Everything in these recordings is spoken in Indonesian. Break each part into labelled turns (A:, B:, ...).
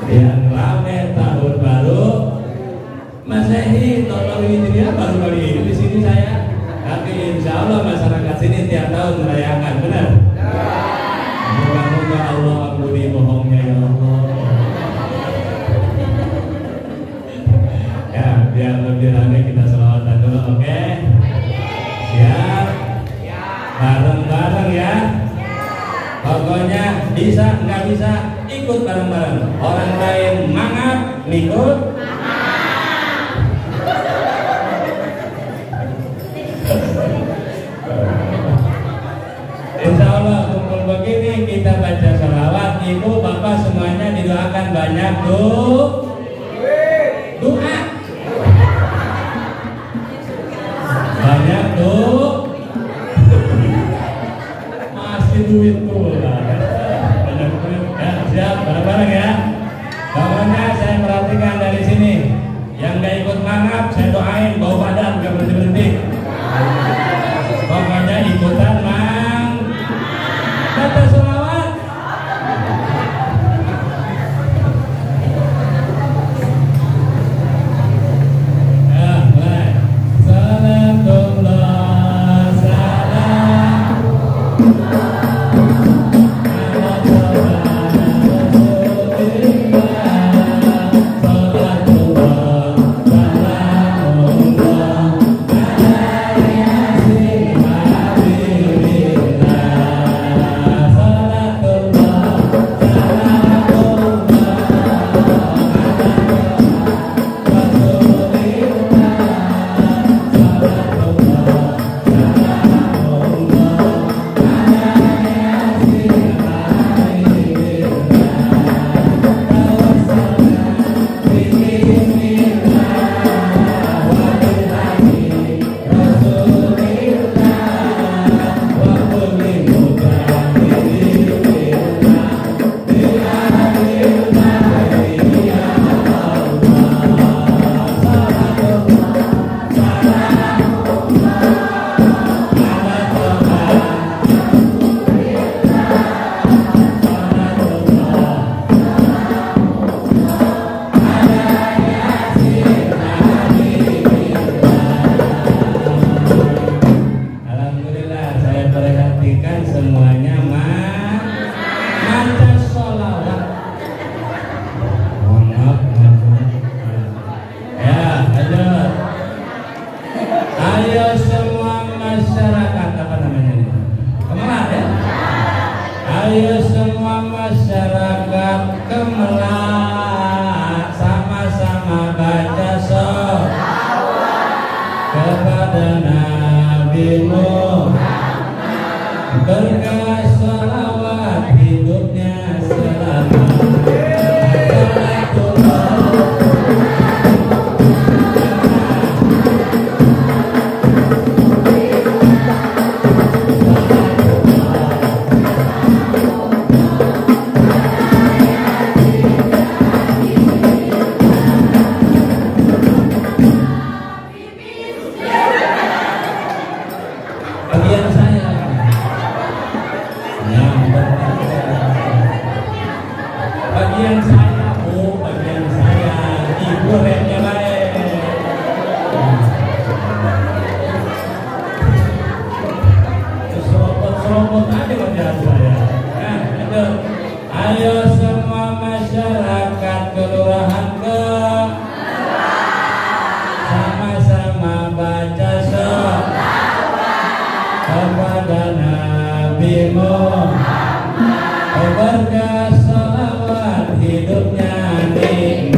A: Yang rame tahun baru ya, baru kali ini di sini saya. Tapi insya Allah masyarakat sini tiap tahun merayakan, benar? Moga-moga Allah ampuni bohongnya ya Allah. Ya, biar lebih ramai kita selawatan dulu, oke? Siap? Bareng-bareng ya. Pokoknya bisa nggak bisa ikut bareng-bareng. Orang lain mangap, ikut. Insya Allah kumpul begini kita baca sholawat. Ibu bapak semuanya didoakan banyak doa. Banyak doa. Masih duit pula. Banyak duit. Ya, siap bareng-bareng ya. Pokoknya saya perhatikan dari sini. Yang nggak ikut mangap saya doain bau badan nggak berhenti. Pokoknya ikutan mang. Baca sholawat. Ya, mulai. Salatullah salam. Ayo semua masyarakat Kemelak sama-sama baca sholawat kepada Nabi Muhammad. Berkah sholawat hidupnya selamat. Ayo semua masyarakat kelurahan sama-sama baca sholawat kepada Nabi Muhammad. Berkah sholawat hidupnya nikmat.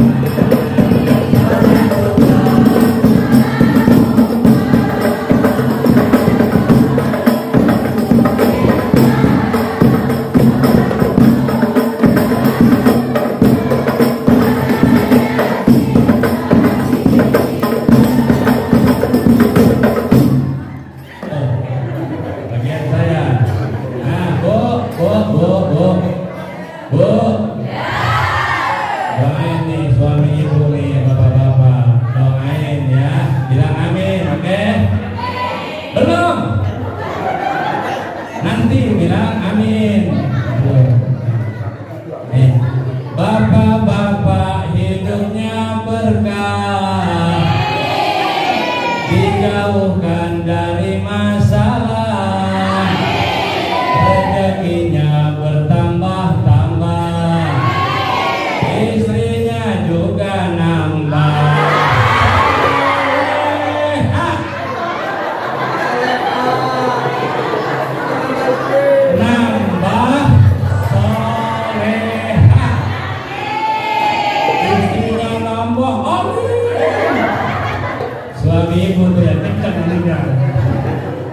A: dijauhkan dari masalah, rezekinya bertambah-tambah, istrinya juga nambah. Nambah soleha, istrinya nambah, suami ibu tuh ya kenceng meninggal.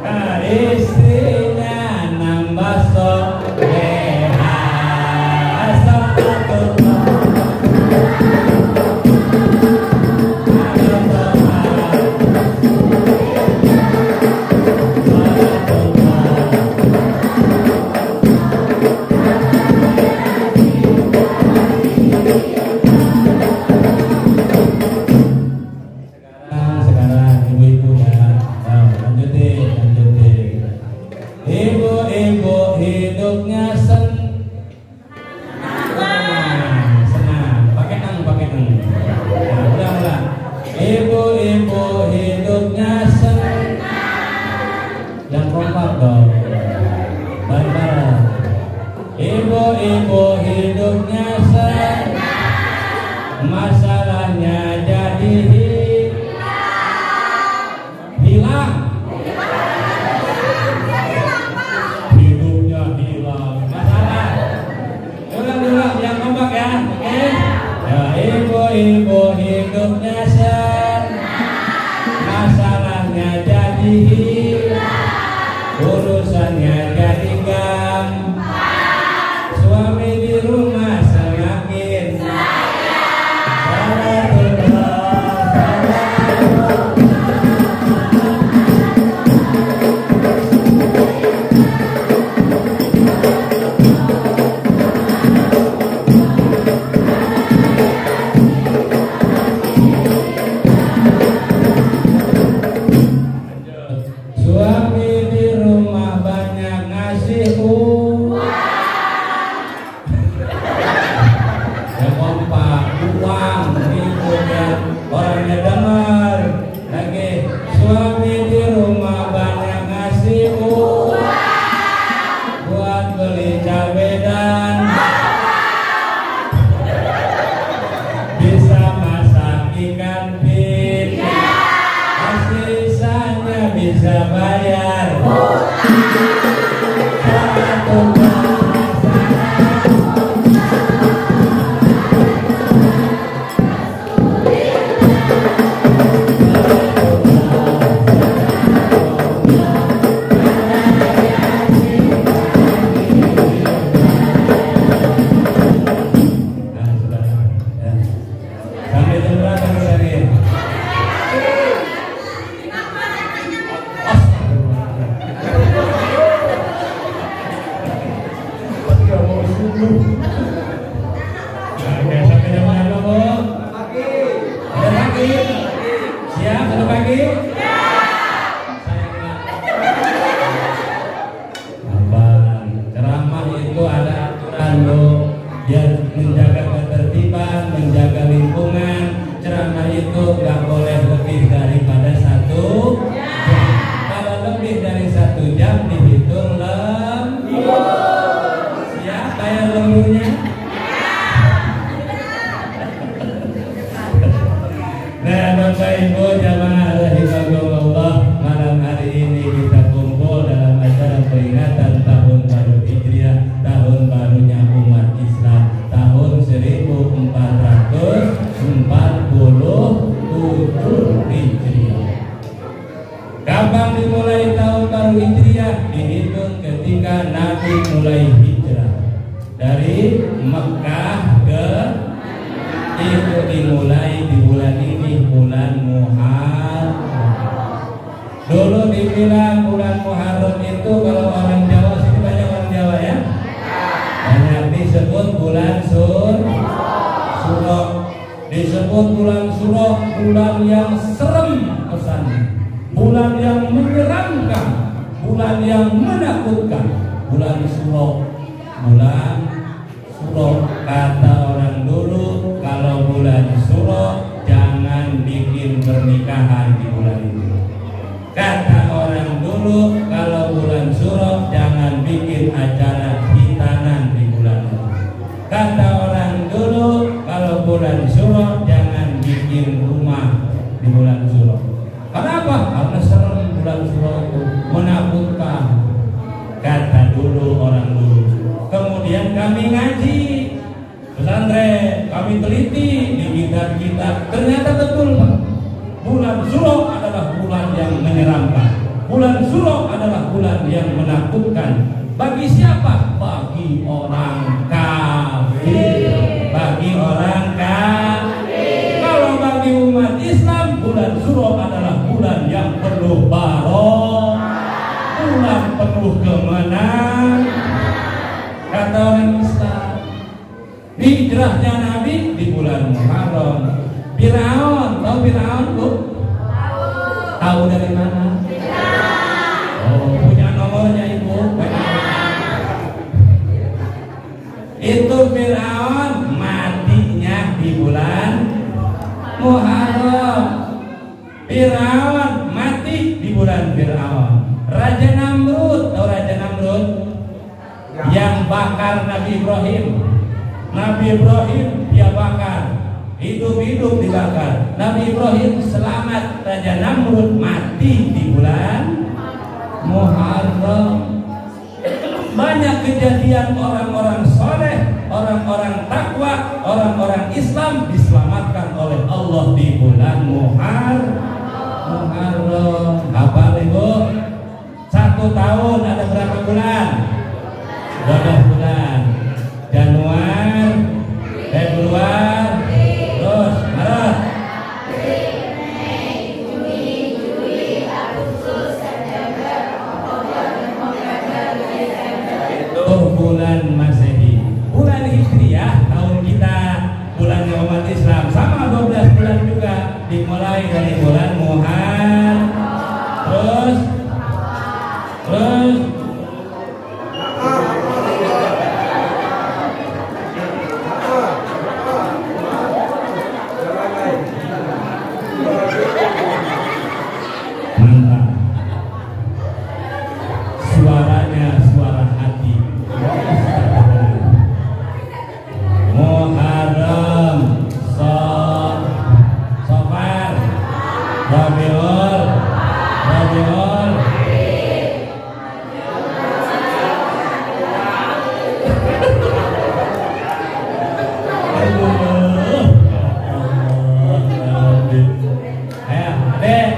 A: Nah, istrinya nambah soleha. Sekarang ibu-ibu ya, lanjutin. Ibu-ibu hidupnya senang, pakai ang. Ya, ulang. Ibu-ibu hidupnya senang. Yang kompak dong, bareng-bareng. Ibu-ibu hidupnya senang, masalahnya jadi hilang. Hidupnya hilang, masalah. Ulang yang kompak ya, oke? Ya, ibu-ibu hidupnya senang, masalahnya jadi hilang, urusannya jadi gampang, suami di rumah semakin suami di rumah banyak ngasih uang. Ya kompak, uang itu kan orangnya dengar. Lagi suami di rumah banyak ngasih uang buat beli cabai dan bisa masak ikan pit, sisanya bisa bayar. Nah, sudah. Ya. Sampai jam berapa tadi? Oke, sampai jam berapa, Bu? Sudah pagi? Siap, sudah pagi? Abang, ceramah itu ada aturan, Bu. Biar menjaga ketertiban, menjaga lingkungan. Ceramah itu nggak boleh lebih daripada 1 jam. Kalau lebih dari 1 jam dihitung lembur. Siap bayar lemburnya? Nah, Bapak Ibu jamaah rahimakumullah, malam hari ini kita kumpul dalam acara peringatan tahun baru Hijriah, tahun barunya umat Islam, tahun 1447 Hijriah. Kapan dimulai tahun baru Hijriah? Dihitung ketika Nabi mulai hijrah dari Mekah ke itu dimulai di bulan ini, bulan Muharram. Dulu dibilang bulan Muharram itu kalau orang Jawa, sini banyak orang Jawa ya, banyak disebut bulan Suro, disebut bulan Suro, bulan yang serem kesannya, bulan yang menyeramkan, bulan yang menakutkan, bulan Suro. Kata orang dulu, kalau bulan Suro jangan bikin pernikahan di bulan itu. dulu kalau bulan Syuro jangan bikin acara hitanan di bulan itu. Kata orang dulu kalau bulan Syuro jangan bikin rumah di bulan Syuro. Kenapa? Karena serem bulan Syuro itu, menakutkan. Kata dulu orang dulu. Kemudian kami ngaji pesantren, kami teliti di kitab-kitab, ternyata betul Pak. Bulan Syuro adalah bulan yang menyeramkan. Bulan Syuro adalah bulan yang menakutkan. Bagi siapa? Bagi orang kafir. Bagi orang kafir. Kalau bagi umat Islam, bulan Syuro adalah bulan yang penuh barokah, bulan penuh kemenangan. Kata orang Islam, hijrahnya Nabi di bulan Muharram. Firaun, tahu Firaun Bu? Tahu dari mana? Oh, punya nomornya Ibu? Itu Firaun matinya di bulan Muharram. Firaun mati di bulan Firaun. Raja Namrud, tahu Raja Namrud? Yang bakar Nabi Ibrahim. Nabi Ibrahim dia bakar, hidup-hidup dibakar. Nabi Ibrahim selamat, Raja Namrud mati di bulan Muharram. Banyak kejadian orang-orang soleh, orang-orang takwa, orang-orang Islam diselamatkan oleh Allah di bulan Muharram. Hafal Ibu? 1 tahun ada berapa bulan? 12 bulan. Januari, Februari, terus Maret, itu bulan Masehi. Bulan Hijriah tahun kita, bulan umat Islam sama 12 bulan juga, dimulai dari bulan Muharram, terus suaranya suara hati. Muharram, Safar, Rabiul,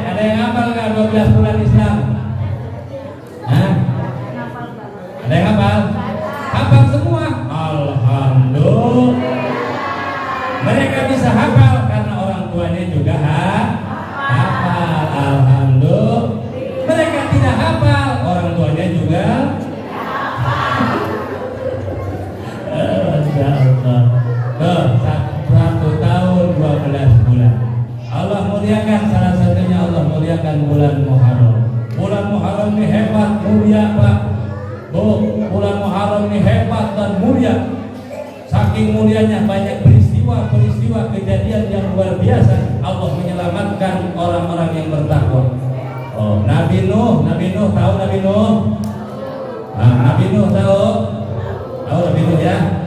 A: ada yang hafal nggak 12 bulan Islam? Hah? Ada yang hafal? Hafal semua? Alhamdulillah. Mereka bisa hafal karena orang tuanya juga hafal. Alhamdulillah. Mereka tidak hafal, orang tuanya juga hafal. Masya Allah. 1 tahun 12 bulan. Allah muliakan, salah satunya Allah muliakan bulan Muharram. Bulan Muharram ini hebat, mulia Pak. Bulan Muharram ini hebat dan mulia. Saking mulianya banyak peristiwa kejadian yang luar biasa. Allah menyelamatkan orang-orang yang bertakwa. Oh, Nabi Nuh tahu Nabi Nuh? Nabi Nuh tahu Nabi Nuh ya?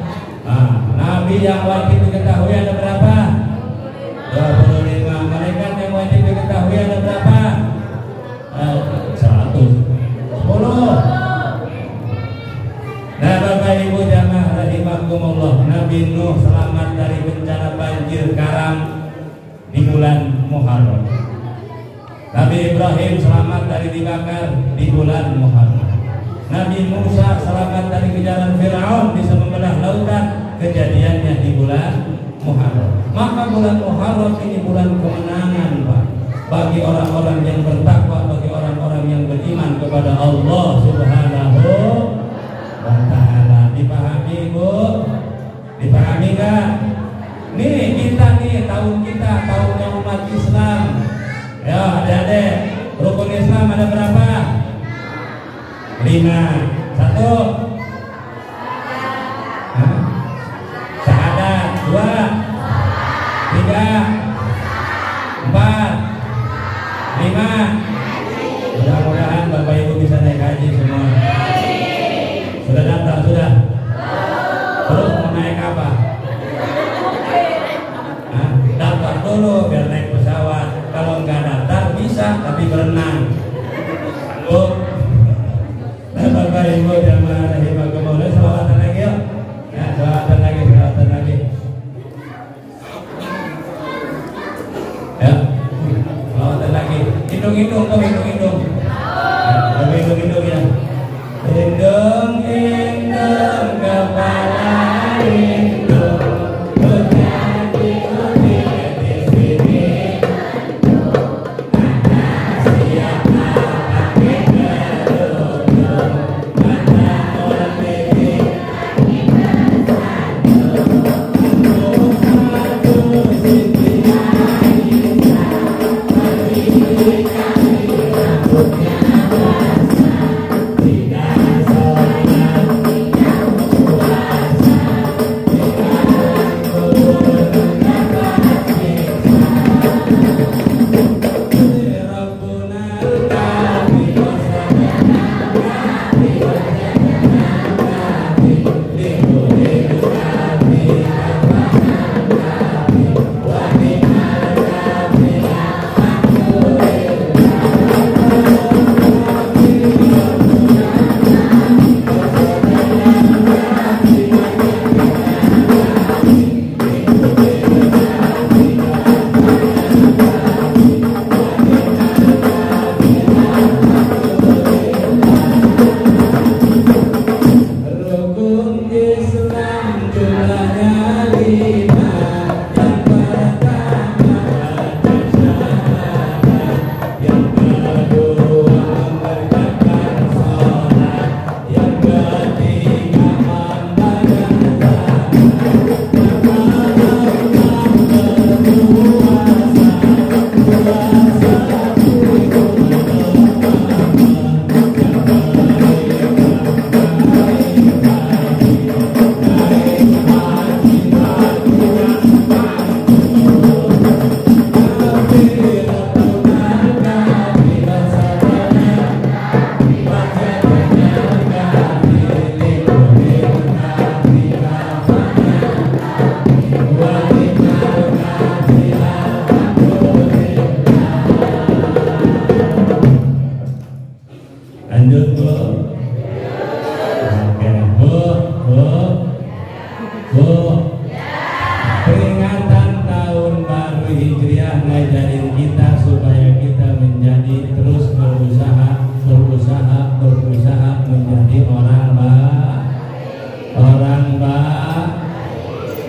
A: Nabi yang wajib diketahui ada berapa? 25. Malaikat yang wajib diketahui ada berapa? 110. Nah Bapak Ibu jamaah rahimakumullah, Nabi Nuh selamat dari bencana banjir karam di bulan Muharram. Nabi Ibrahim selamat dari dibakar di bulan Muharram. Nabi Musa selamat dari kejaran Firaun, bisa membelah lautan, kejadiannya di bulan Muharram. Maka bulan Muharram ini bulan kemenangan Pak, bagi orang-orang yang bertakwa, bagi orang-orang yang beriman kepada Allah Subhanahu wa ta'ala. Dipahami Bu? Dipahami gak? Nih kita nih, tahunnya umat Islam. Ya adik-adik, rukun Islam ada berapa? 5. 1 syahadat, 2 3 4 5. Mudah-mudahan Bapak Ibu bisa naik haji semua? Sudah daftar sudah? Terus mau naik apa? Nah, daftar dulu biar naik pesawat. Kalau nggak daftar bisa tapi berenang. Sanggup? Nah, Bapak Ibu jamaah rahimakumullah, selawatan lagi yuk. Ya, selawatan lagi. Ya, selawatan lagi. Hidung-hidung kok, hidung-hidung. Hidung-hidung ya. Hidung-hidung kepala hidung, berjati di sini. Siapa pakai kerudung, mata orang pipi. Lanjut Bu. Oke, Bu. Peringatan tahun baru Hijriah ngajarin kita supaya kita menjadi terus berusaha menjadi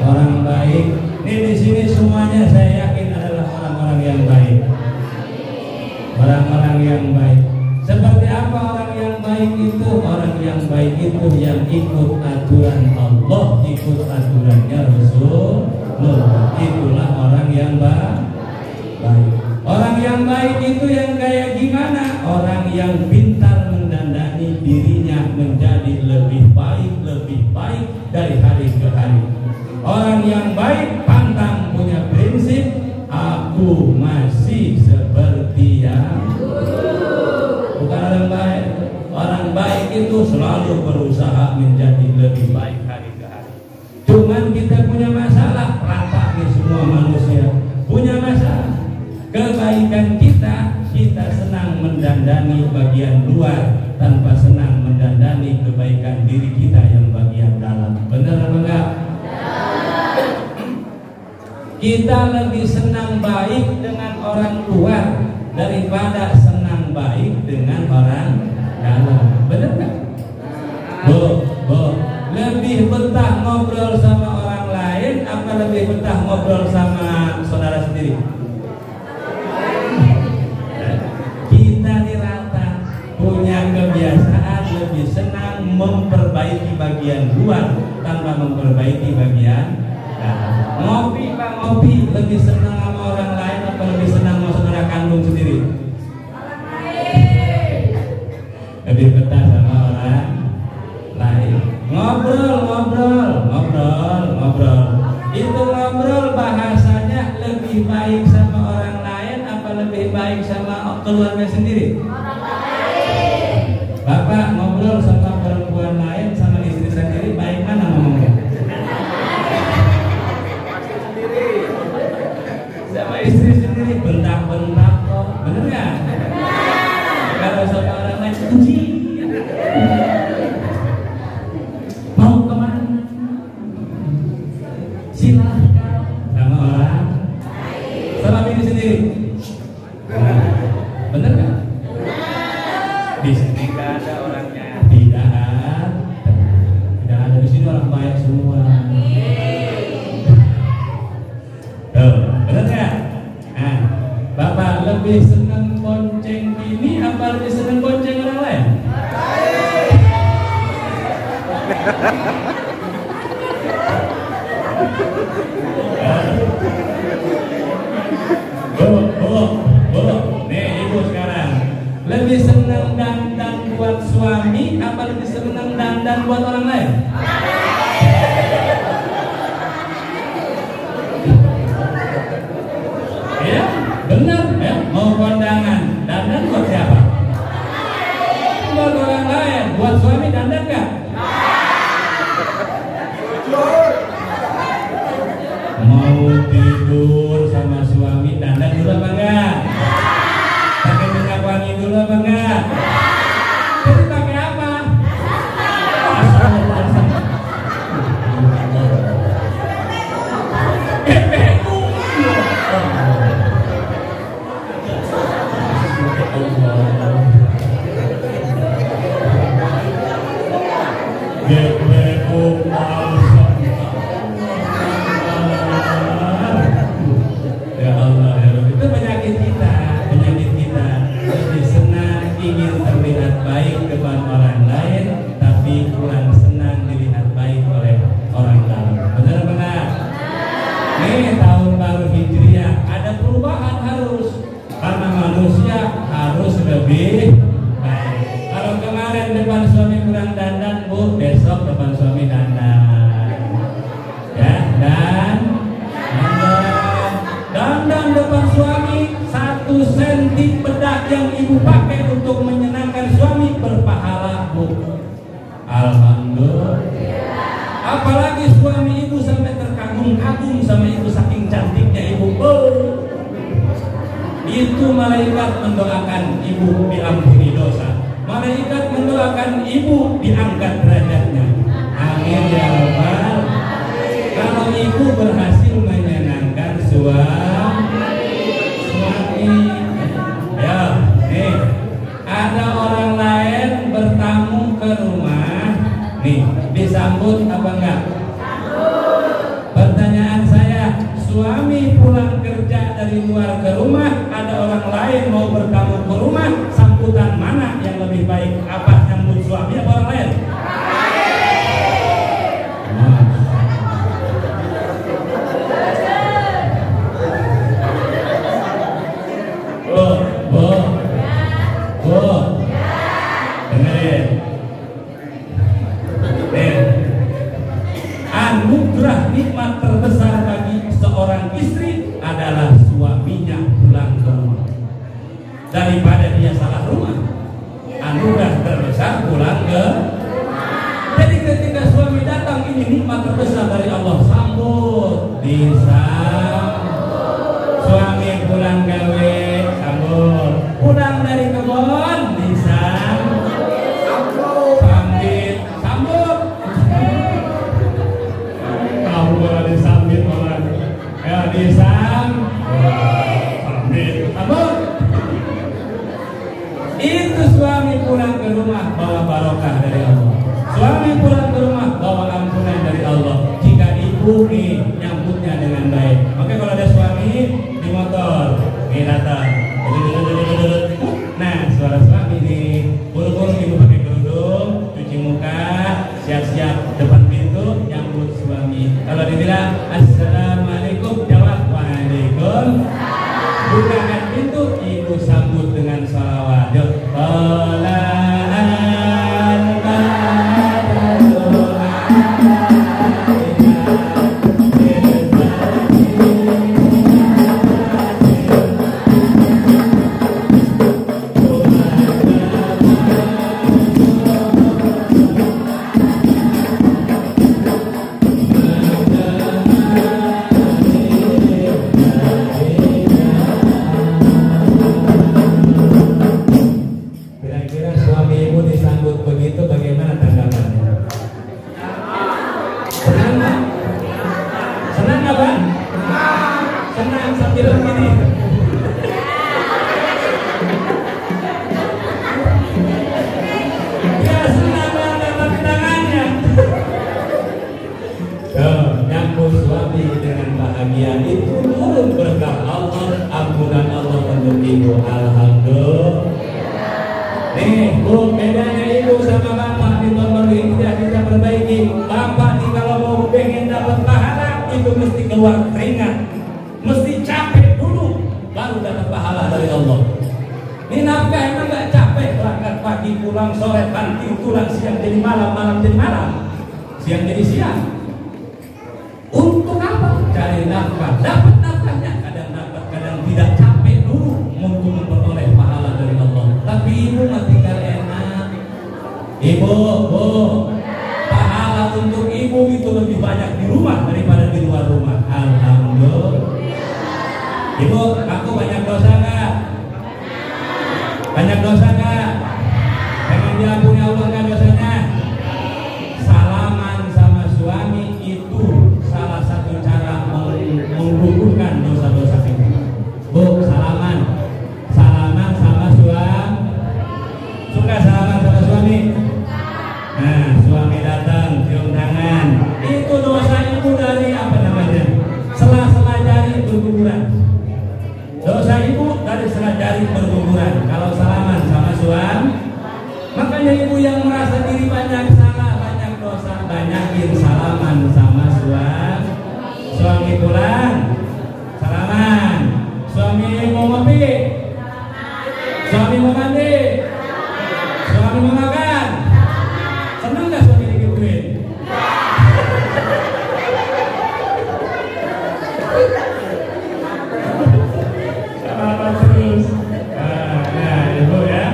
A: orang baik. Ini di sini semuanya saya yakin adalah orang-orang yang baik. Orang-orang yang baik. Seperti apa orang yang baik itu? Orang yang baik itu yang ikut aturan Allah, ikut aturannya Rasulullah. Itulah orang yang baik. Orang yang baik itu yang kayak gimana? Orang yang pintar mendandani dirinya menjadi lebih baik dari hari ke hari. Orang yang baik pantang punya prinsip, aku masih seperti yang bukan orang baik. Orang baik itu selalu berusaha menjadi lebih baik hari ke hari. Cuman kita punya masalah, rata nih semua manusia punya masalah. Kebaikan kita senang mendandani bagian luar tanpa senang mendandani kebaikan diri kita yang bagian dalam. Benar apa enggak? Kita lebih senang baik dengan orang luar daripada senang baik dengan orang dalam. Benar nggak? Bu, lebih betah ngobrol sama orang lain apa lebih betah ngobrol sama saudara sendiri? Kita di rata punya kebiasaan lebih senang memperbaiki bagian luar tanpa memperbaiki bagian dalam. Ngopi lebih senang sama orang lain apa lebih senang sama saudara kandung sendiri? Lebih betah sama orang lain. Ngobrol. Itu ngobrol bahasanya lebih baik sama orang lain apa lebih baik sama keluarga sendiri? Orang lain. bentak-bentak kok, bener nggak? Kalau sama orang lain kunci, mau kemana? Silahkan sama orang, sama diri sendiri. Bener nggak? Di sini nggak ada orangnya. Tidak ada di sini orang baik semua. Bener nggak? Nah, Bapak lebih senang bonceng ini apa lebih senang bonceng orang lain? Nih ibu sekarang lebih senang dandan buat suami apa lebih senang dandan buat orang lain? Ya, benar ya. Mau kondangan, dandan buat siapa? Buat orang lain. Buat suami dandan nggak? Mau tidur sama suami dandan dulu apa enggak? Pakai minyak wangi dulu apa enggak? Jadi pakai apa? Ya Allah, ya Allah, itu penyakit kita. Lebih senang ingin terlihat baik depan orang lain, tapi kurang senang dilihat baik oleh orang lain. Benar-benar. Nih tahun baru Hijriah ada perubahan harus, karena manusia harus lebih baik. Kalau kemarin depan suami kurang dandan, Bu, besok depan suami dandan. Ya, dandan depan suami 1 senti bedak yang ibu pakai untuk menyenangkan suami berpahala, Bu. Alhamdulillah. Apalagi suami ibu sampai terkagum-kagum sama ibu saking cantiknya ibu. Itu malaikat mendoakan ibu diampuni dosa. Malaikat mendoakan ibu diangkat derajatnya. Amin ya rabbal. Kalau ibu berhasil menyenangkan suami, ya, nih ada orang lain bertamu ke rumah, nih disambut apa enggak? Pertanyaan saya, suami pulang kerja dari luar ke rumah, ada orang lain mau bertamu ke rumah, sambutan mana yang lebih baik? Apa sambut suami apa orang lain? Anugerah nikmat terbesar bagi seorang istri adalah suaminya pulang ke rumah. Daripada dia salah rumah, anugerah terbesar pulang ke rumah. Jadi ketika suami datang, ini nikmat terbesar dari Allah. Sambut, disambut. Suami pulang gawe, sambut. Pulang dari kebun, disambut. Sambit, sambut. Disambit orang, ya disambit, sambut. Itu suami pulang ke rumah bawa barokah dari Allah. Suami pulang ke rumah bawa ampunan dari Allah. Jika ibu nyambutnya dengan baik. Oke, kalau ada suami di motor, datang. Nah, suara suami nih, buru-buru ibu pakai kerudung, cuci muka, siap-siap depan pintu, nyambut suami. Kalau dibilang assalamualaikum, jawab waalaikum. Bukakan pintu, ibu sambut dengan sholawat. Bu, bedanya ibu sama bapak di nomor ini tidak kita perbaiki. Bapak nih kalau mau pengen dapat pahala itu mesti keluar keringat, mesti capek dulu baru dapat pahala dari Allah. Ini nafkah emang gak capek, berangkat pagi pulang sore, banting tulang, siang jadi malam, malam jadi malam, siang jadi siang. Untuk apa? Cari nafkah, dapat nafkahnya, kadang dapat, kadang tidak, capek dulu untuk memperoleh pahala dari Allah. Tapi ibu mah tinggal enak. Ibu, bu, pahala untuk ibu itu lebih banyak di rumah daripada di luar rumah. Alhamdulillah. Ibu, aku banyak dosa gak? Banyak dosa gak? Pengen diampuni Allah gak dosanya? Salaman sama suami itu salah satu cara menggugurkan dosa-dosa kita. Bu, salaman sama suami. Suka salaman sama suami? Nah, suami datang cium tangan. Itu dosa ibu dari apa namanya? Sela-sela jari berguguran. Dosa ibu dari sela jari berguguran. Kalau salaman sama suami, makanya ibu yang merasa diri banyak salah, banyak dosa, banyakin salaman sama suami. Suami pulang, salaman. Suami mau ngopi, suami mau mandi, suami mau makan. Senang gak suami digituin? Salaman terus. Nah, ibu ya.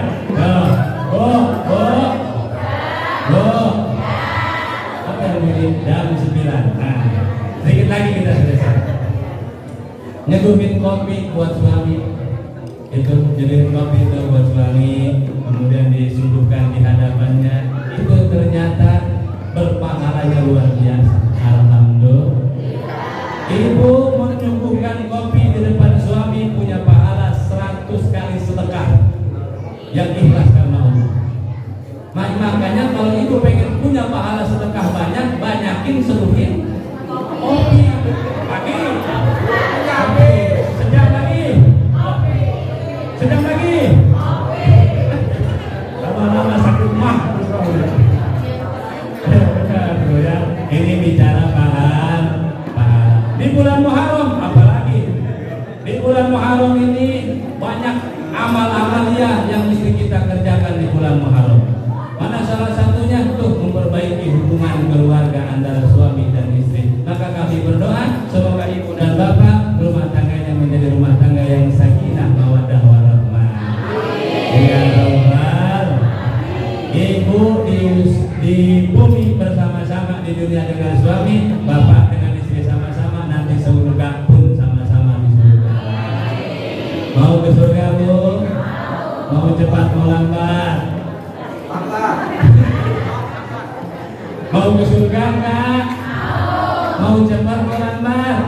A: Apa yang ini? Jam 9. Nah, sedikit lagi kita selesai. Nyeduhin kopi buat suami. Itu nyeduhin kopi itu buat suami, kemudian disuguhkan di hadapannya. Itu ternyata berpahalanya luar biasa. Alhamdulillah. Ibu menyuguhkan kopi di depan suami punya pahala 100 kali sedekah yang ikhlas karena Allah. Makanya kalau ibu pengen punya pahala sedekah banyak, banyakin seduhin kopi pagi, sejam lagi, lama-lama sakit mah. Ini bicara pahala. Di bulan Muharram apalagi? Di bulan Muharram ini banyak amal-amaliyah yang mesti kita kerjakan di bulan Muharram. Mana salah satunya tuh memperbaiki hubungan keluarga antara suami dan istri. Maka kami berdoa semoga ibu dan bapak rumah tangganya menjadi rumah tangga yang sakinah mawaddah warahmah. Ya Rabbal. Ibu di bumi bersama-sama di dunia dengan suami, bapak dengan istri sama-sama, nanti surga pun sama-sama di surga. Mau ke surga bu? Mau cepat mau lambat? Mau ke surga enggak? Mau cepat mau lambat?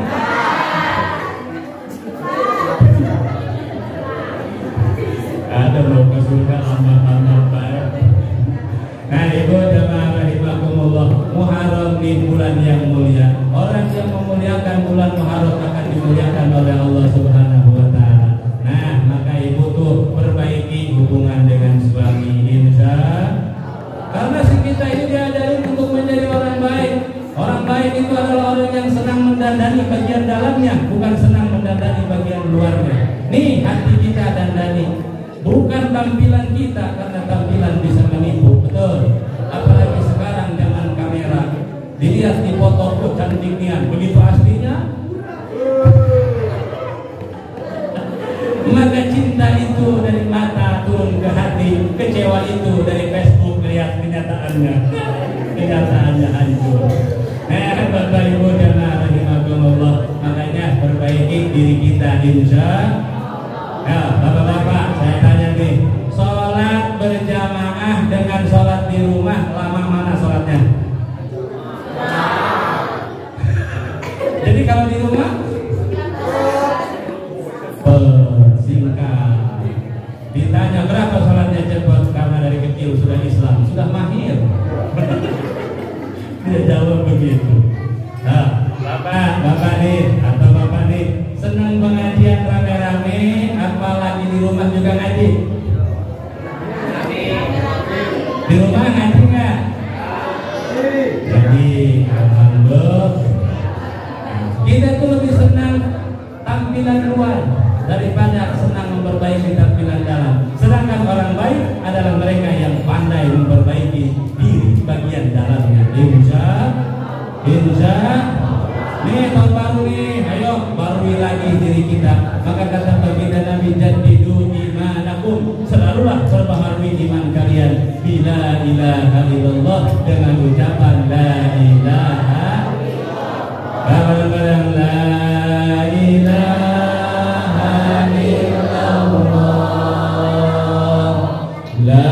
A: Ada mau ke surga lambat-lambat Pak. Nah ibu jemaah rahimakumullah, Muharram di bulan yang mulia. Orang yang memuliakan bulan Muharram akan dimuliakan oleh Allah Subhanahu wa taala. Nah, maka ibu tuh perbaiki hubungan dengan suami insya. Karena si kita ini diajarin untuk menjadi orang baik. Orang baik itu adalah orang yang senang mendandani bagian dalamnya, bukan senang mendandani bagian luarnya. Nih hati kita dandani, bukan tampilan kita, karena tampilan bisa menipu, betul. Apalagi sekarang zaman kamera, dilihat di foto kok cantiknya, begitu aslinya. Maka cinta itu dari mata turun ke hati, kecewa itu dari Facebook lihat kenyataannya hancur. Bapak ibu jemaah rahimakumullah, makanya perbaiki diri kita insya. Ya, bapak-bapak, saya tanya nih, sholat berjamaah dengan sholat di rumah lama mana sholatnya? Jadi kalau di rumah singkat. Ditanya berapa sholatnya cepat, karena dari kecil sudah Islam, sudah mahir. Dia jawab begitu. Nah, bapak nih atau bapak nih senang pengajian rame-rame, apalagi di rumah juga ngaji. Di rumah ngaji nggak? Jadi alhamdulillah kita tuh lebih senang tampilan luar daripada senang memperbaiki tampilan dalam. Sedangkan orang baik adalah mereka yang pandai memperbaiki diri bagian dalamnya. Insya nih tahun baru nih, ayo barui lagi diri kita. Maka kata baginda Nabi, jaddidu imanakum, selalulah perbaharui iman kalian bila ilaha illallah, dengan ucapan la ilaha illallah, la ilaha illallah, la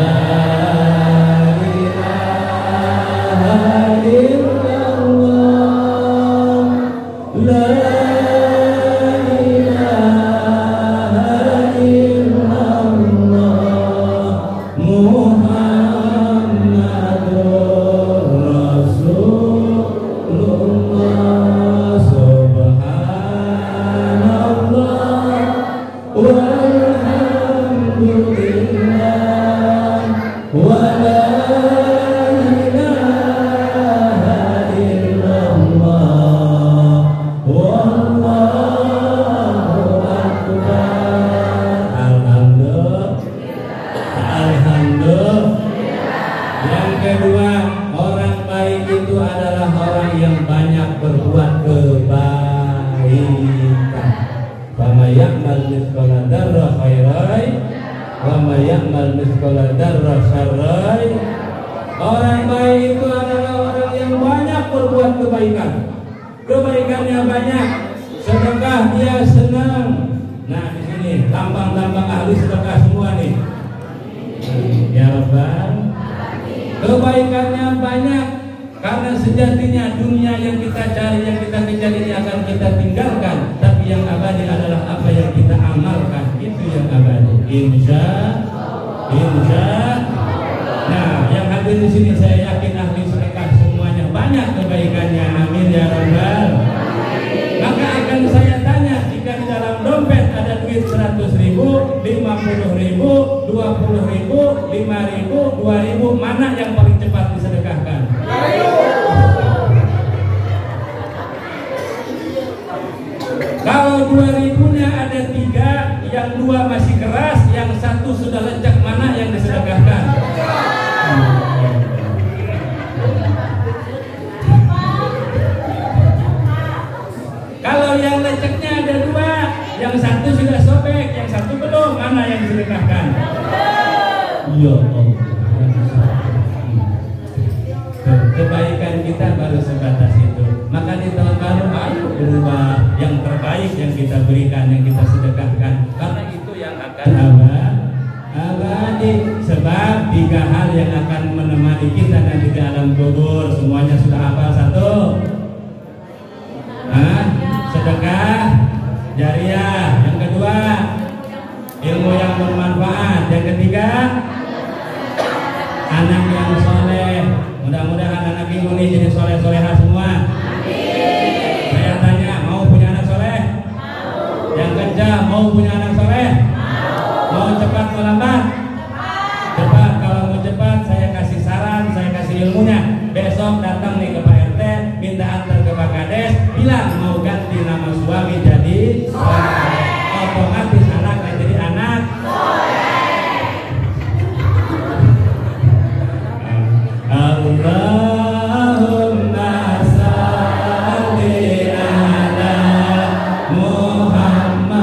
A: Orang baik itu adalah orang yang banyak berbuat kebaikan. Kebaikannya banyak, sedekah dia senang. Nah di sini tampang-tampang ahli sedekah semua nih. Ya Rabbal. Kebaikannya banyak, karena sejatinya dunia yang kita cari, yang kita kejar ini akan kita tinggalkan. Tapi yang abadi adalah apa yang kita amalkan, itu yang abadi. Insya. Nah, yang hadir di sini saya yakin ahli sedekah semuanya banyak kebaikannya. Amin ya Rabbal. Maka akan saya tanya, jika di dalam dompet ada duit 100.000, 50.000, 20.000, 5.000, 2.000, mana yang paling cepat disedekahkan? Kalau 2.000-nya ada 3, yang 2 masih keras, yang 1 sudah lecek, mana yang disedekahkan? Kalau yang leceknya ada 2, yang 1 sudah sobek, yang 1 belum, mana yang disedekahkan? Ya Allah. Kebaikan kita baru sebatas itu. Maka di tahun baru ayo berubah, yang terbaik yang kita berikan, yang kita sedekahkan, karena itu yang akan abadi. Sebab 3 hal yang akan menemani kita nanti di alam kubur, semuanya sudah hafal? 1, sedekah jariah. Yang kedua, ilmu yang bermanfaat. Yang ketiga, anak yang soleh. Mudah-mudahan anak ibu ini jadi soleh-soleha semua. Amin. Saya tanya, mau punya anak soleh? Mau. Yang kencang, mau punya anak soleh? Mau cepat atau lambat? Cepat. Kalau mau cepat, saya kasih saran, saya kasih ilmunya. Besok datang nih ke Pak RT, minta antar ke Pak Kades, bilang mau ganti nama suami jadi soleh. Otomatis anaknya jadi anak soleh. Allahumma salli ala Muhammad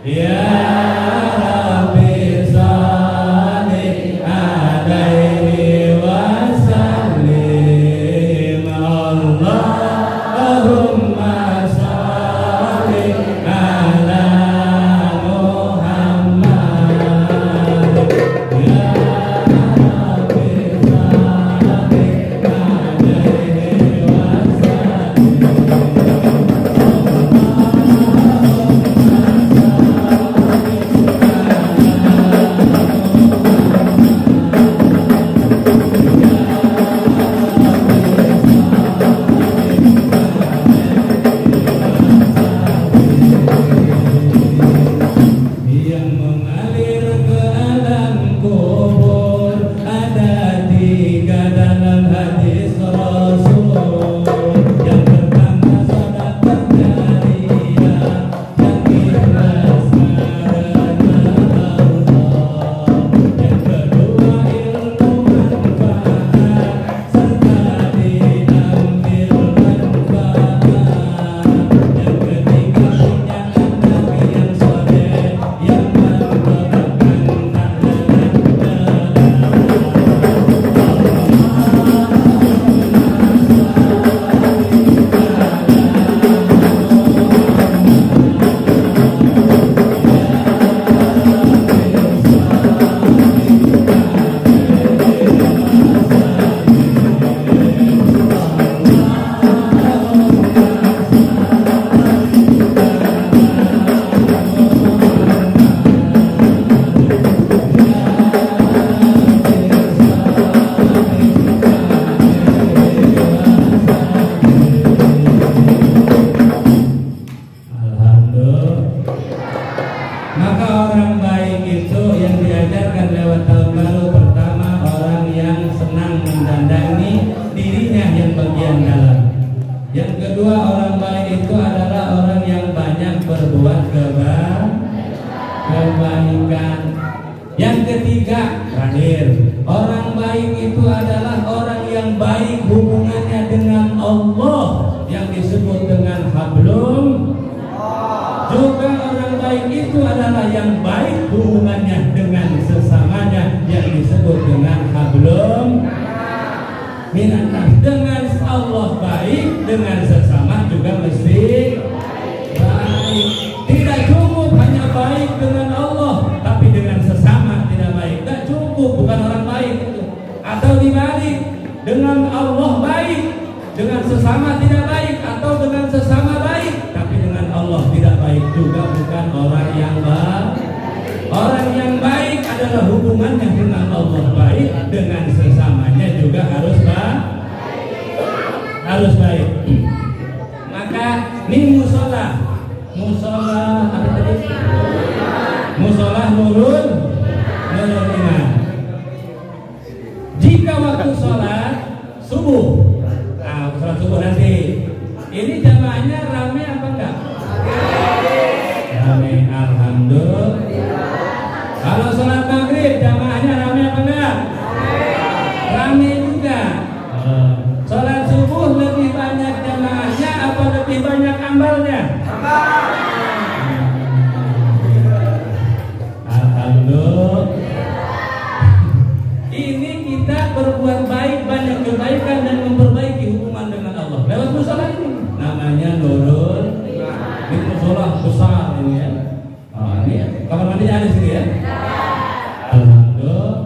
A: ya Rabbi salli alaihi wa sallim. Allahumma salli ala Muhammad ya yang mengalir ke alam kubur orang baik itu yang diajarkan lewat tahun baru pertama orang yang senang mendandangi dirinya yang bagian dalam. Yang kedua orang baik itu adalah orang yang banyak berbuat kebaikan. Yang ketiga terakhir, orang baik itu adalah orang yang baik hubungannya dengan Allah yang disebut dengan hablum. Juga orang baik itu adalah yang baik hubungannya dengan sesamanya yang disebut dengan hablum minallah. Dengan Allah baik, dengan sesama juga mesti baik. Tidak cukup hanya baik dengan Allah, tapi dengan sesama tidak baik. Tidak cukup, bukan orang baik itu. Atau dibalik, dengan Allah baik, dengan sesama tidak baik, atau dengan sesama baik, tapi dengan Allah tidak baik juga, bukan orang yang baik. Orang yang baik adalah hubungannya dengan Allah baik, dengan sesamanya juga harus baik. Harus baik. Maka ini musola apa tadi? Musola nurul iman. Jika waktu sholat subuh, sholat subuh nanti, ini jamaahnya rame apa enggak? Rame, alhamdulillah. Kalau sholat maghrib jamaahnya rame apa enggak? Rame juga. Sholat subuh lebih banyak jamaahnya apa lebih banyak ambalnya? Alhamdulillah. Ini kita berbuat baik, banyak kebaikan dan memperbaiki hubungan dengan Allah lewat musola ini. Namanya nurul. Ini musola besar ini ya. Ini kamar mandinya ada sini ya. Alhamdulillah.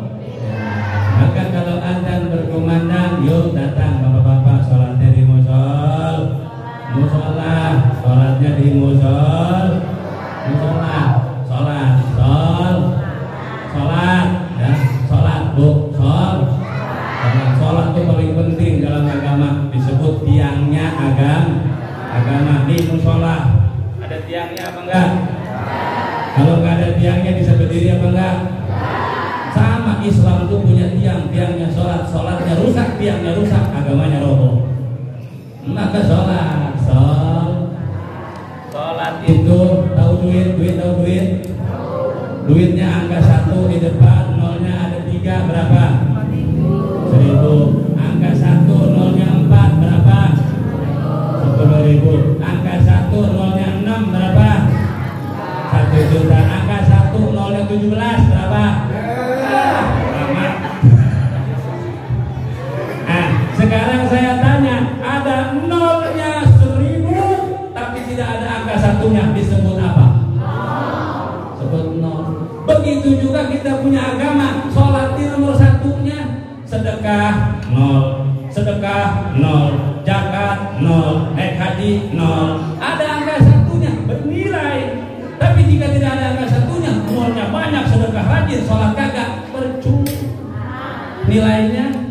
A: Maka kalau adzan berkumandang, yuk datang bapak-bapak, sholatnya di musola, sholatnya di musola, sholat, ya, sholat bu, sholat itu paling penting dalam agama, disebut tiangnya agama di musola. Ada tiangnya apa enggak? Kalau nggak ada tiangnya bisa berdiri apa enggak? Sama, Islam itu punya tiangnya sholatnya rusak, tiangnya rusak, agamanya roboh. Maka sholat itu tahu duit? Duitnya angka 1 di depan, nolnya ada 3, berapa? 1.000. Angka 1 nolnya 4, berapa? 10.000. Angka 1 nolnya 6, berapa? 1 juta. Angka 1 nolnya 17, berapa? Sekarang saya tanya, ada nolnya 1.000 tapi tidak ada angka satunya, disebut apa? Sebut nol. Begitu juga kita punya agama, sholat di nomor 1-nya, sedekah nol, zakat nol, naik haji nol. Ada angka satunya, bernilai. Tapi jika tidak ada angka satunya, nolnya banyak, sedekah rajin, sholat kagak, percuma. Nilainya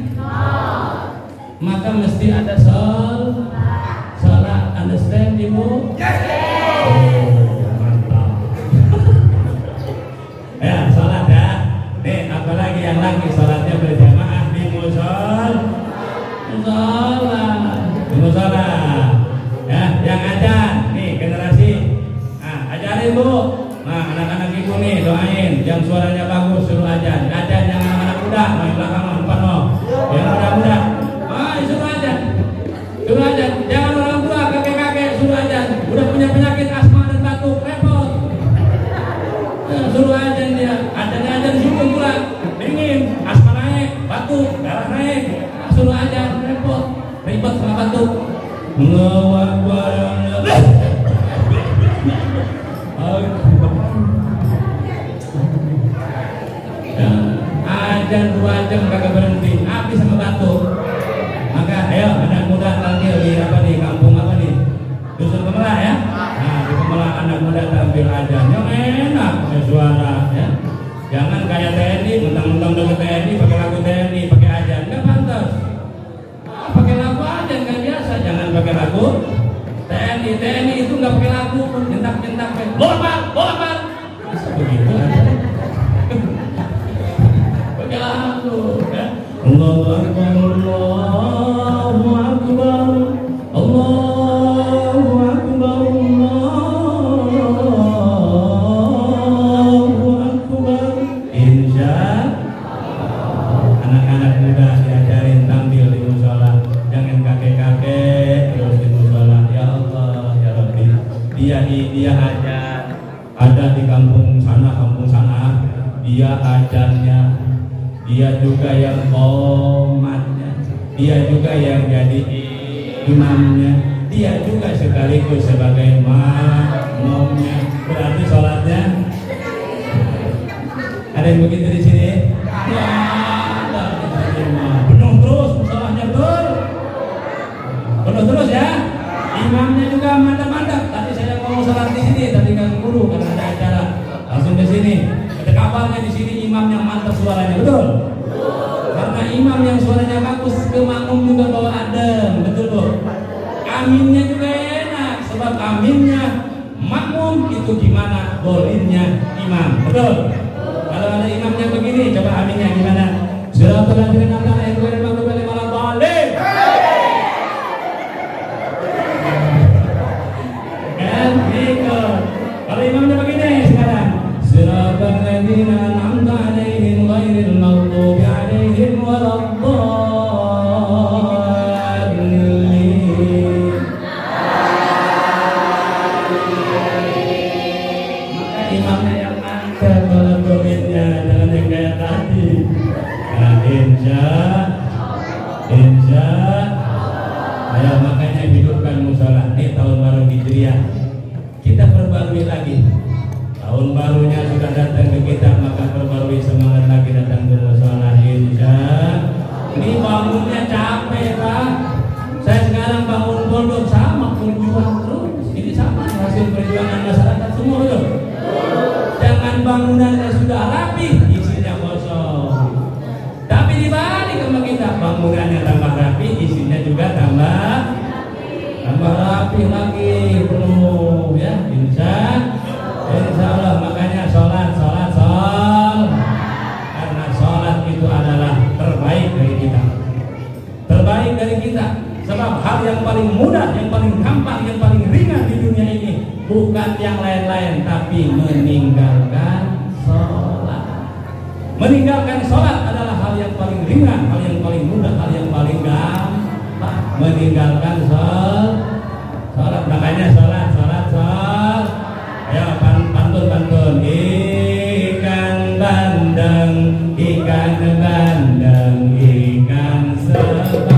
A: maka mesti ada sholat, understand ibu? Mantap. Ya, sholat ya. Nih, apalagi yang lagi sholatnya berjamaah di musola. Ya, yang ajar, nih generasi. Ajarin bu. Nah, anak-anak ibu nih doain, yang suaranya bagus suruh ajar. Ajar yang anak-anak muda, main belakang depan mau. Yang muda-muda. Suruh aja, jangan orang tua, kakek-kakek suruh aja. Udah punya penyakit asma dan batuk, repot. Suruh aja dia, aja disuruh pula, dingin, asma naik, batuk, darah naik. Suruh aja, repot, ribet sama batuk. Ajan 2 jam kagak berhenti, habis sama batuk. Maka ayo anak muda tampil di kampung dusun Kemelah ya. Nah di Kemelah anak muda tampil aja yang enak suara ya. Jangan kayak TNI, mentang-mentang udah ke TNI pakai lagu TNI, pakai ajan, nggak pantas. Pakai lagu aja nggak biasa, jangan pakai lagu TNI itu nggak pakai lagu, nyentak bolak-balik, masa begitu aja. dia ajarnya, dia juga yang qomatnya, dia juga yang jadi imamnya, dia juga sekaligus sebagai makmumnya. Berarti sholatnya ada yang begitu di sini? Ya, ada. Penuh terus, musolahnya penuh terus ya. Imamnya juga mantap-mantap. Tadi saya mau sholat di sini, tadi kan guru karena ada acara, langsung ke sini. Ada kabarnya di sini imam yang mantap suaranya, betul? Karena imam yang suaranya bagus, ke makmum juga bawa adem, betul bu? Aminnya juga enak, sebab aminnya makmum itu gimana golinnya imam, betul? Kalau ada imamnya begini, coba aminnya gimana? Shiratal ladzina an'amta 'alaihim ghairil maghdubi 'alaihim waladdallin. Kan gitu. Kalau imamnya begini sekarang, Shiratal ladzina an'amta 'alaihim ghairil maghdubi 'alaihim waladdallin. Maka imamnya yang angkat kalau golinnya, jangan yang kayak tadi. Nah, insya ya, makanya hidupkan musola. Ini tahun baru Hijriah, kita perbarui lagi. Tahun barunya sudah datang ke kita, maka perbarui semangat lagi datang ke musola. Insya ini bangunnya capek Pak. Saya sekarang bangun pondok sama perjuangan terus. Ini sama hasil perjuangan masyarakat semua, betul? Jangan bangunannya sudah rapi, isinya kosong. Tapi dibalik sama kita, bangunannya tambah rapi, isinya juga tambah rapi lagi, penuh ya. Insya Allah. Makanya sholat. Karena sholat itu adalah terbaik dari kita. Sebab hal yang paling mudah, yang paling gampang, yang paling ringan di dunia ini bukan yang lain-lain, tapi meninggalkan sholat. Meninggalkan sholat adalah hal yang paling ringan, hal yang paling mudah, hal yang paling gampang. Meninggalkan sholat. Makanya sholat. Ayo pantun. Ikan bandeng, ikan sebar.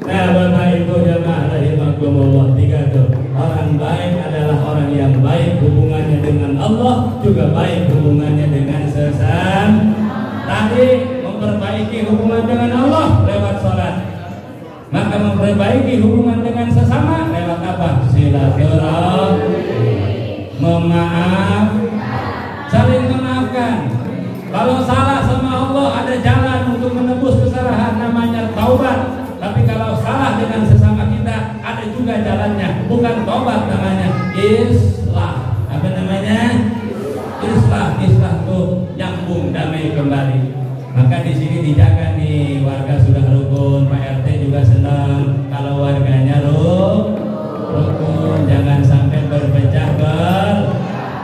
A: Nah, Bapak Ibu jamaah rahimakumullah, tiga tuh. Orang baik adalah orang yang baik hubungannya dengan Allah, juga baik hubungannya dengan sesama. Tadi memperbaiki hubungan dengan Allah lewat sholat, maka memperbaiki hubungan dengan sesama lewat apa? juga jalannya, bukan tobat namanya, islah. Apa namanya? Islah tuh nyambung damai kembali. Maka di sini dijaga nih, warga sudah rukun, Pak RT juga senang kalau warganya rukun, jangan sampai berpecah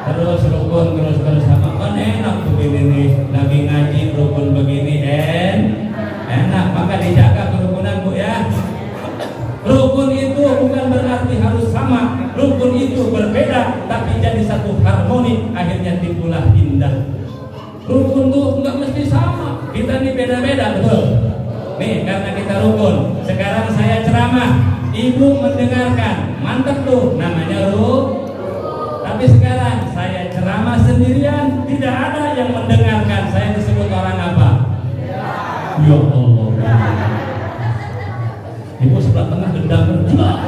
A: terus rukun terus sama kan enak begini nih, lagi ngaji rukun begini enak, maka dijaga kerukunan Bu ya. Rukun itu bukan berarti harus sama, rukun itu berbeda tapi jadi satu harmoni, akhirnya timbullah indah. Rukun tuh nggak mesti sama, kita nih beda-beda, betul? Nih karena kita rukun, sekarang saya ceramah, ibu mendengarkan, mantap tuh, namanya rukun. Tapi sekarang saya ceramah sendirian, tidak ada yang mendengarkan, saya disebut orang apa? Ya Allah. Ibu sebelah tengah dendam berjuang.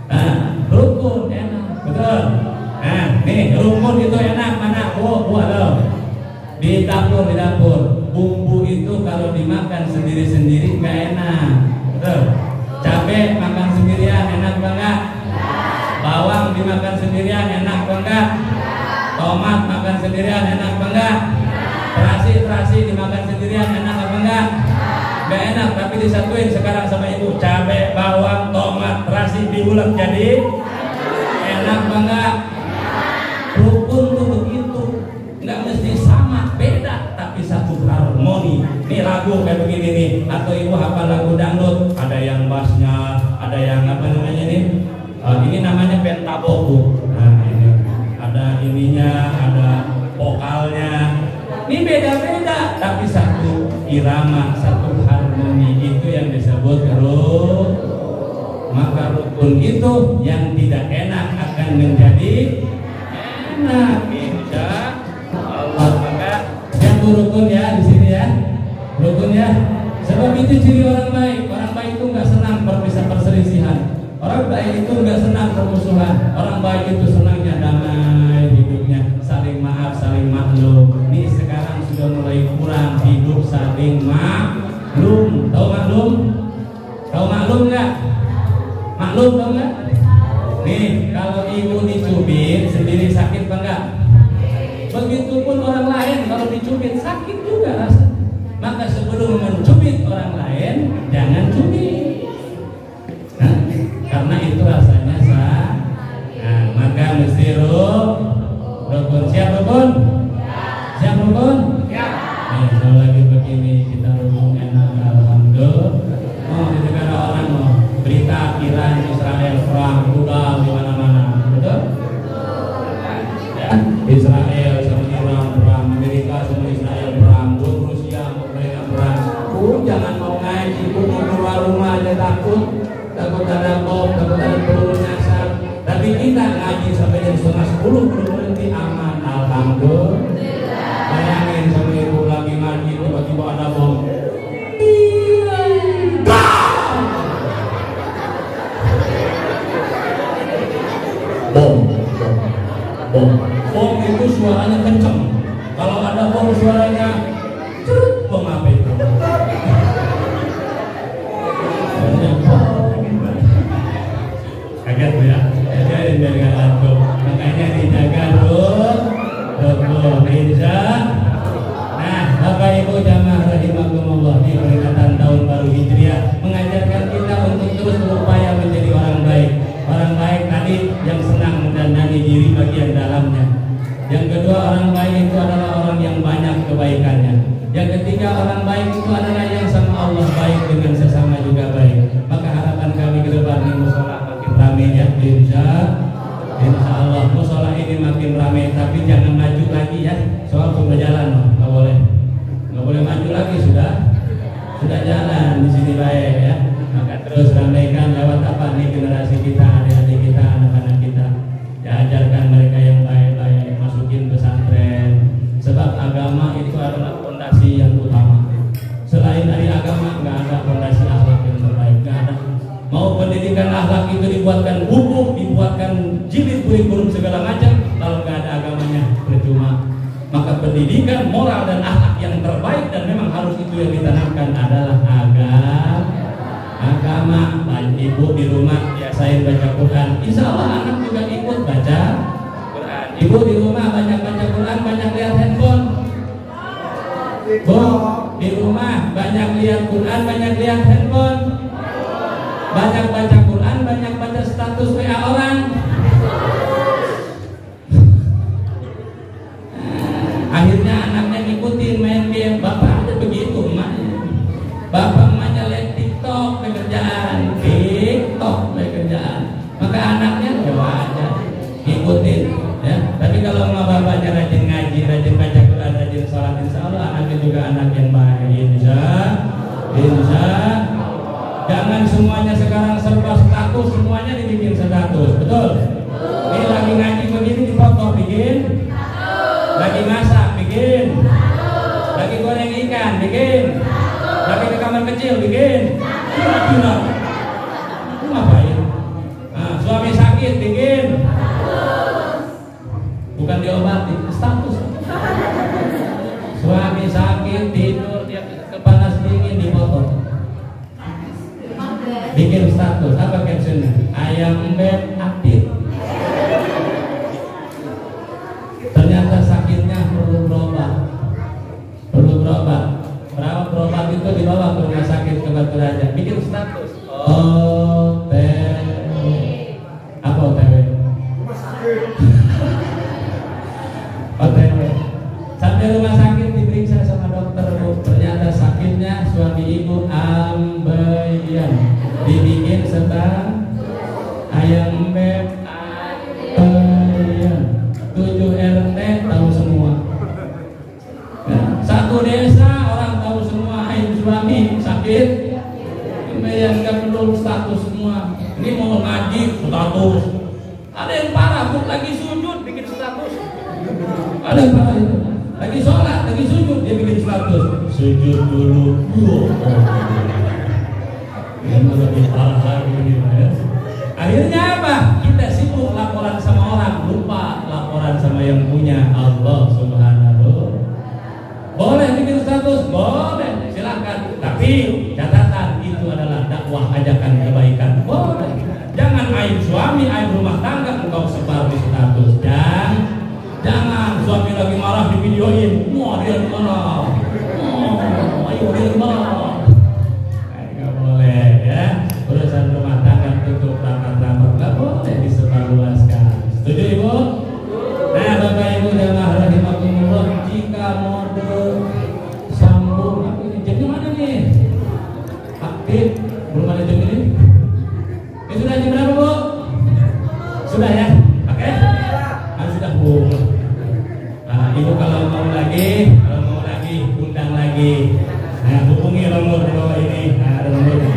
A: Nah, rukun enak, betul. Nah, nih rukun itu enak mana? Bu, halo. Di dapur, bumbu itu kalau dimakan sendiri-sendiri nggak enak, betul. Cabai makan sendirian enak banget. Bawang dimakan sendirian enak banget. Tomat makan sendirian enak banget. Terasi dimakan sendirian enak apa enggak? Gak enak, tapi disatuin sekarang sama ibu, cabai, bawang, tomat, terasi diulek jadi enak banget. Rukun tuh begitu, nggak mesti sama, beda tapi satu harmoni. Nih lagu kayak begini nih, atau ibu hafal lagu dangdut, ada yang bassnya, ada yang apa namanya nih, ini namanya pentaboku. Nah ini ada ininya, ada vokalnya. Ini beda-beda tapi satu irama, satu harmoni, itu yang disebut rukun. Maka rukun itu yang tidak enak akan menjadi enak, insya Allah. Maka yang rukun ya di sini ya, rukun ya. Sebab itu ciri orang baik. Orang baik itu nggak senang perselisihan. Orang baik itu nggak senang permusuhan. Orang baik itu senangnya damai hidupnya, saling maaf, saling maklum. Nih sekarang sudah mulai kurang hidup saling maklum. Tahu maklum? Tahu maklum nggak? Maklum tahu nggak? Nih kalau ibu dicubit sendiri sakit apa enggak? Begitupun orang lain kalau dicubit sakit juga rasanya. Maka sebelum mencubit orang lain jangan cubit. Nah, karena itu rasanya sah. Nah, maka mesti rukun. Siap rukun? Siap rukun? Nih, kalau lagi begini kita rukun enak, alhamdulillah. Oh, itu kan orang mau berita Iran Israel perang rudal di mana-mana, betul? Ya, Israel sama Iran perang, Amerika sama Israel perang, Rusia sama mereka perang. Jangan mau ngaji, mau keluar rumah aja takut ada bom, takut ada peluru nyasar. Tapi kita ngaji sampai jam 9:30 belum berhenti, aman, alhamdulillah. Bayangin sama ibu lagi ngaji tiba-tiba ada bom. Bom itu suaranya kenceng. Kalau ada bom suaranya cerut, bom apa itu? Kaget ya, jadi jaga lagu. Makanya dijaga rukun, insya. Nah, Bapak Ibu jamaah rahimakumullah, di peringatan tahun baru Hijriah mengajarkan kita untuk terus berupaya menjadi orang baik. Orang baik tadi yang senang mendandani diri bagian dalamnya. Yang kedua, orang baik itu adalah orang yang banyak kebaikannya. Yang ketiga, orang baik itu adalah yang sama Allah baik dengan sesama juga baik. Maka harapan kami ke depan ini musola makin ramai ya, insya Allah musola ini makin ramai. Tapi jangan maju lagi ya, soal sudah jalan loh, nggak boleh maju lagi, sudah jalan di sini baik ya. Maka terus ramaikan lewat apa nih, generasi kita, adik-adik kita, anak-anak kita. Ya, ajarkan mereka yang baik-baik, masukin pesantren. Sebab agama itu adalah fondasi yang utama. Selain dari agama nggak ada fondasi akhlak yang terbaik, nggak ada. Mau pendidikan akhlak itu dibuatkan buku, dibuatkan jilid kurikulum segala macam, kalau nggak ada agamanya percuma. Maka pendidikan moral dan akhlak yang terbaik dan memang harus itu yang ditanamkan adalah agama. agama. Ibu di rumah biasain baca Quran, insya Allah anak juga ikut baca Quran. Ibu di rumah banyak baca Quran, banyak lihat handphone. Bu, di rumah banyak lihat Quran, banyak lihat handphone. Banyak baca Quran, banyak baca status WA orang. Akhirnya anaknya ngikutin main game. Bapak aja begitu emaknya. Bapak emaknya lihat TikTok pekerjaan, TikTok pekerjaan. Maka anaknya ya wajar ngikutin. Ya. Tapi kalau emak bapaknya rajin ngaji, rajin baca Quran, rajin sholat, insya Allah anaknya juga anak yang baik. Insya. Jangan semuanya sekarang serba status, semuanya dibikin status, betul? Ini lagi ngaji begini dipoto bikin. Lagi masak bikin. Lagi goreng ikan bikin. Lagi ke kamar kecil bikin. Gila. Ngapain? Nah, suami sakit bikin. Bukan diobati, status. Suami sakit tidur dia kepanas dingin dipoto. Bikin status, apa captionnya? Ayam beb aktif. Ternyata sakitnya perlu berobat. Berapa berobat itu dibawa ke rumah sakit Kebat Raja. Bikin status. OTW. Apa OTW? OTW. Sampai rumah sakit diperiksa sama dokter. Ternyata sakitnya suami ibu ambeien. Dibikin setang ayam beb ambeien. 7 RT tahu semua. Nah, satu desa orang tahu semua. Ayam suami sakit, yang nggak perlu status semua. Ini mau ngaji status. Ada yang parah, lagi sujud bikin status. Ada yang parah itu. Lagi sholat, lagi sujud dia bikin status. Sujud dulu. Yang lebih parah lagi ya. Akhirnya apa? Kita sibuk laporan sama orang, lupa laporan sama yang punya, Allah Subhanahu. Boleh bikin status? Boleh, silakan. Tapi catatan itu adalah dakwah ajakan kebaikan. Boleh. Jangan aib suami, aib rumah tangga engkau sebar di status. Jangan suami lagi marah di videoin. Wah dia marah. Ayo dia marah. Nggak boleh ya. Urusan rumah tangga tutup rapat-rapat nggak boleh disebarluaskan. Setuju ibu? Nah bapak ibu jamaah rahimakumullah, jika mode sambung apa ini jamnya mana nih? Aktif belum ada jam ini? Ini sudah jam berapa bu? Sudah ya? Oke? Sudah bu. Nah ibu kalau mau lagi undang lagi. Nah hubungi nomor di bawah ini. Nah ada nomornya.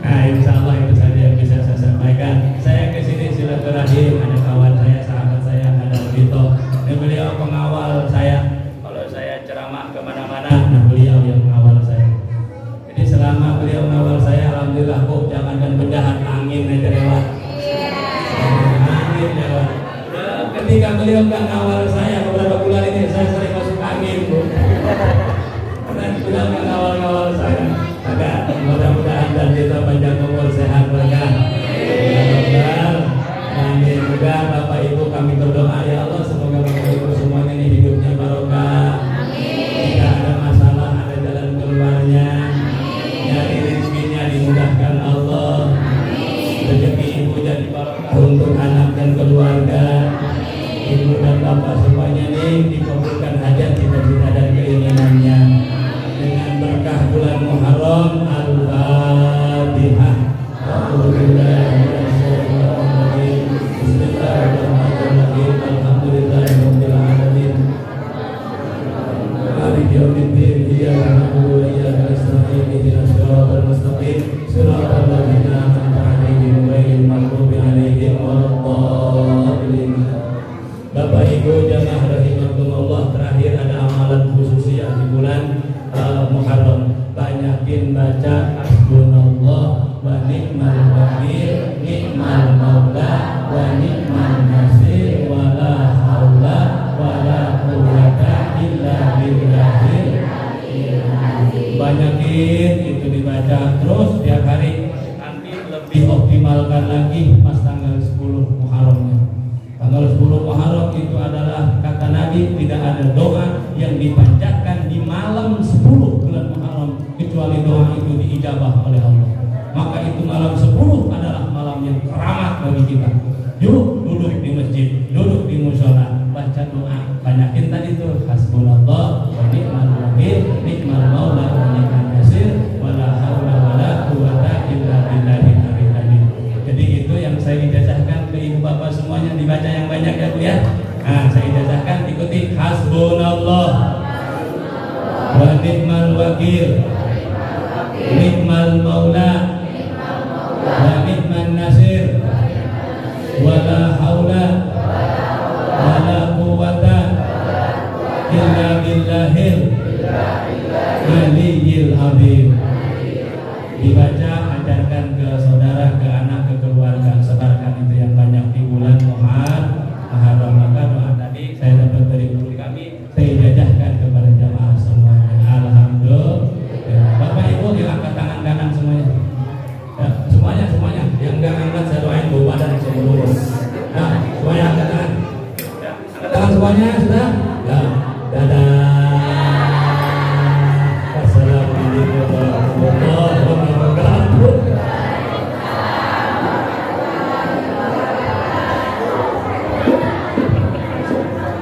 A: Nah insya Allah itu saja yang bisa saya sampaikan. Saya kesini silaturahim, ada kawan saya, sahabat saya, ada Vito. Ini beliau pengawal saya. Kalau saya ceramah kemana-mana, nah beliau yang mengawal saya. Jadi selama beliau mengawal saya, alhamdulillah bu, jangankan bedahan angin aja lewat. Angin lewat. Ketika beliau nggak ngawal saya beberapa bulan ini, saya sering masuk angin bu. Karena beliau nggak ngawal saya. Agak mudah-mudahan dan kita panjang umur sehat berkah. Amin. Juga Bapak Ibu kami berdoa ya Allah semoga Bapak Ibu semuanya ini hidupnya barokah. Jika ada masalah ada jalan keluarnya. Nyari rezekinya dimudahkan Allah. Rezeki ibu jadi barokah untuk anak dan keluarga. Ibu dan bapak semuanya ini dikabulkan hajat cita-cita dan keinginannya. Dengan berkah bulan Muharram, Al-Fatihah. Bismillahirrahmanirrahim. Alhamdulillahirabbil alamin. Maliki yaumiddin. Iyyaka na'budu wa iyyaka nasta'in. Ihdinas siratal mustaqim. Siratal ladzina an'amta 'alaihim ghairil maghdubi 'alaihim waladdallin. Bapak Ibu jamaah rahimakumullah, terakhir ada amalan khususiyah di bulan Muharram. Banyakin baca hasbunallah wa ni'mal wakil, ni'mal maula wa ni'mal nasir, wa la haula wa la quwwata illa billahil Banyakin itu dibaca terus tiap hari. Nanti lebih optimalkan lagi pas tanggal 10 Muharramnya. Tanggal 10 Muharram itu adalah kata Nabi tidak ada doa yang dipanjatkan di malam 10 bulan Muharram kecuali doa itu diijabah oleh Allah. Maka itu malam 10 adalah malam yang keramat bagi kita. Yuk duduk di masjid, duduk di mushola, baca doa, banyakin tadi itu hasbunallah wa ni'mal wakil, ni'mal maula wa ni'mal nasir, wala haula wala quwwata illa billahil aliyyil azim. Jadi itu yang saya ijazahkan ke ibu bapak semuanya, dibaca yang banyak ya Bu ya. Nah, saya ijazahkan ikuti hasbunallah wa ni'mal wakil, ni'mal maula wa ni'man nasir, wala haula wala quwwata illa billahil aliyyil azim. Dibaca, ajarkan ke saudara, ke anak, ke keluarga, sebarkan itu yang banyak di bulan Muharram. Maka doa tadi saya dapat dari guru kami, saya jajahkan kepada jamaah semuanya. Alhamdulillah. Bapak Ibu yang angkat tangan kanan semuanya. Ya, semuanya yang enggak angkat saya doain bawa badan sebelum lurus. Nah, semuanya angkat tangan. Ya, angkat tangan semuanya sudah.